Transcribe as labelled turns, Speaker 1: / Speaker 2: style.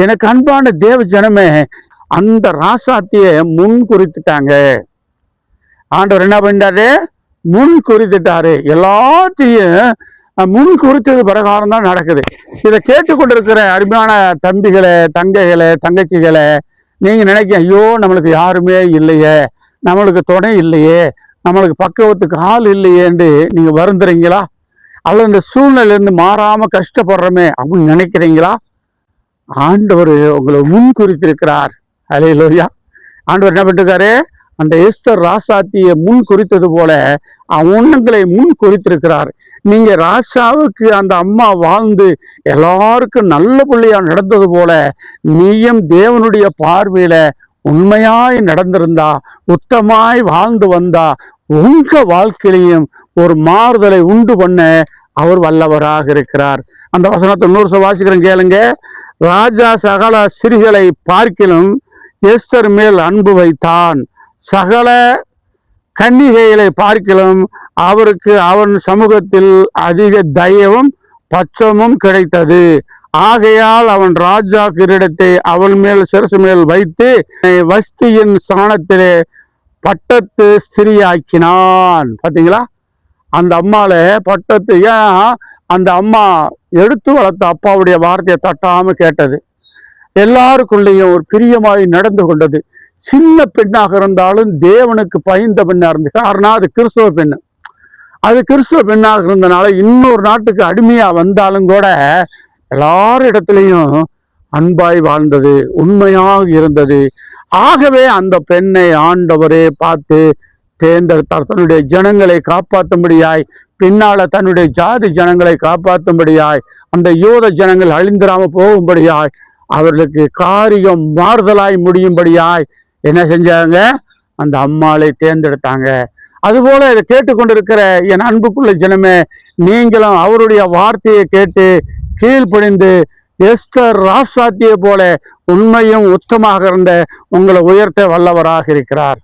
Speaker 1: எனக்கு அன்பான தேவ ஜனமே, அந்த ராசாத்திய முன் குறித்துட்டாங்க. ஆண்டவர் என்ன பண்ணிட்டாரு? முன் குறித்துட்டாரு. எல்லாத்தையும் முன் குறித்தது பிரகாரம் தான் நடக்குது. இதை கேட்டுக்கொண்டிருக்கிற அருமையான தம்பிகளை, தங்கைகளை, தங்கச்சிகளை, நீங்க நினைக்க, ஐயோ நம்மளுக்கு யாருமே இல்லையே, நம்மளுக்கு துணை இல்லையே, நம்மளுக்கு பக்குவத்துக்கு ஆள் இல்லையேன்னு நீங்க வருந்துறீங்களா? அல்லது இந்த சூழ்நிலையிலிருந்து மாறாம கஷ்டப்படுறோமே அப்படின்னு நினைக்கிறீங்களா? ஆண்டவர் உங்களை முன் குறித்திருக்கிறார். அல்லேலூயா. ஆண்டவர் என்ன பண்ணிருக்காரு? அந்த எஸ்தர் ராசாத்தியை முன் குறித்தது போல உங்களை முன் குறித்திருக்கிறார். நீங்க ராசாவுக்கு அந்த அம்மா வாழ்ந்து எல்லாருக்கும் நல்ல பிள்ளையா நடந்தது போல நீயும் தேவனுடைய பார்வையில உண்மையாய் நடந்திருந்தா, உத்தமாய் வாழ்ந்து வந்தா, உங்க வாழ்க்கையிலையும் ஒரு மாறுதலை உண்டு பண்ண அவர் வல்லவராக இருக்கிறார். அந்த வசனத்தை இன்னொரு வாசிக்கிறேன் கேளுங்க. ராஜா சகல சிறிகளை பார்க்கிலும் எஸ்தர் மேல் அன்பு வைத்தான். சகல கன்னிகைகளை பார்க்கிலும் அவருக்கு அவன் சமூகத்தில் அதிக தயவும் பட்சமும் கிடைத்தது. ஆகையால் அவன் ராஜா கிரீடத்தை அவள் மேல் சிரசு மேல் வைத்து வஸ்தியின் ஸ்தானத்திலே பட்டத்து ஸ்திரியாக்கினான். பார்த்தீங்களா? அந்த அம்மால பட்டத்து, ஏன் அந்த அம்மா எடுத்து வளர்த்த அப்பாவுடைய வார்த்தையை தட்டாம கேட்டது. எல்லாருக்குள்ளேயும் ஒரு பிரியமாய் நடந்து கொண்டது. சின்ன பெண்ணாக இருந்தாலும் தேவனுக்கு பயந்த பெண்ணா இருந்து, காரணம் அது கிறிஸ்தவ பெண்ணு. அது கிறிஸ்தவ பெண்ணாக இருந்தனால இன்னொரு நாட்டுக்கு அடிமையா வந்தாலும் கூட எல்லார் இடத்துலையும் அன்பாய் வாழ்ந்தது, உண்மையாக இருந்தது. ஆகவே அந்த பெண்ணை ஆண்டவரே பார்த்து தேர்ந்தெடுத்தார். தன்னுடைய ஜனங்களை காப்பாற்றும்படியாய், பின்னால தன்னுடைய ஜாதி ஜனங்களை காப்பாற்றும்படியாய், அந்த யூத ஜனங்கள் அழிந்திராம போகும்படியாய், அவர்களுக்கு காரியம் மாறுதலாய் முடியும்படியாய் என்ன செஞ்சாங்க? அந்த அம்மாளை தேர்ந்தெடுத்தாங்க. அதுபோல இதை கேட்டுக்கொண்டிருக்கிற என் அன்புக்குள்ள ஜனமே, நீங்களும் அவருடைய வார்த்தையை கேட்டு கீழ்ப்படிந்து எஸ்தர் ராசாத்தியை போல உண்மையும் உத்தமாக இருந்த உங்களை உயர்த்த வல்லவராக இருக்கிறார்.